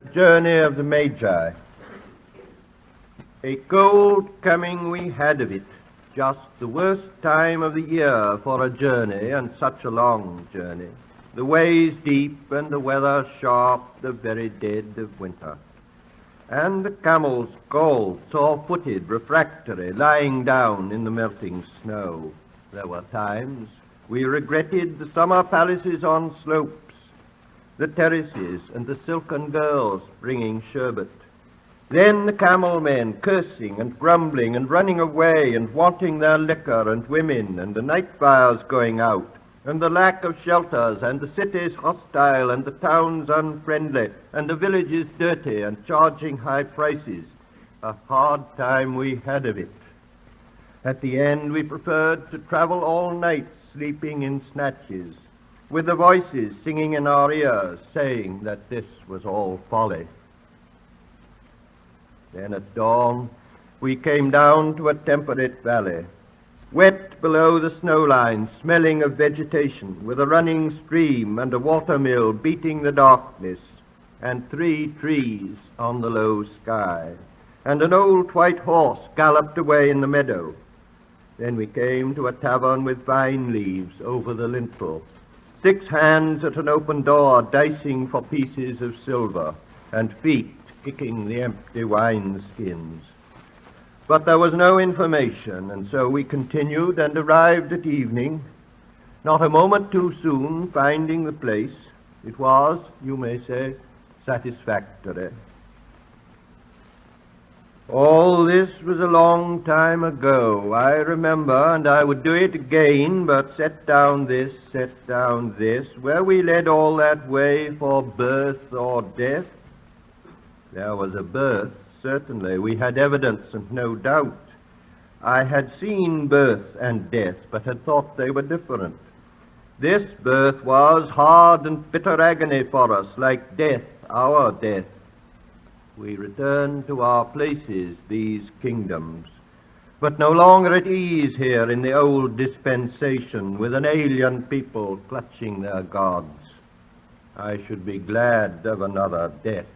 Journey of the Magi. A cold coming we had of it, just the worst time of the year for a journey, and such a long journey. The ways deep and the weather sharp, the very dead of winter. And the camels cold, sore-footed, refractory, lying down in the melting snow. There were times we regretted the summer palaces on slopes, the terraces and the silken girls bringing sherbet. Then the camel men cursing and grumbling and running away and wanting their liquor and women, and the night fires going out, and the lack of shelters, and the cities hostile and the towns unfriendly, and the villages dirty and charging high prices. A hard time we had of it. At the end we preferred to travel all night, sleeping in snatches, with the voices singing in our ears, saying that this was all folly. Then at dawn we came down to a temperate valley, wet below the snow line, smelling of vegetation, with a running stream and a watermill beating the darkness, and 3 trees on the low sky, and an old white horse galloped away in the meadow. Then we came to a tavern with vine leaves over the lintel, 6 hands at an open door dicing for pieces of silver, and feet kicking the empty wine skins. But there was no information, and so we continued and arrived at evening, not a moment too soon finding the place. It was, you may say, satisfactory. All this was a long time ago, I remember, and I would do it again, but set down this, where we led all that way for birth or death. There was a birth, certainly. We had evidence and no doubt. I had seen birth and death, but had thought they were different. This birth was hard and bitter agony for us, like death, our death. We return to our places, these kingdoms, but no longer at ease here in the old dispensation, with an alien people clutching their gods. I should be glad of another death.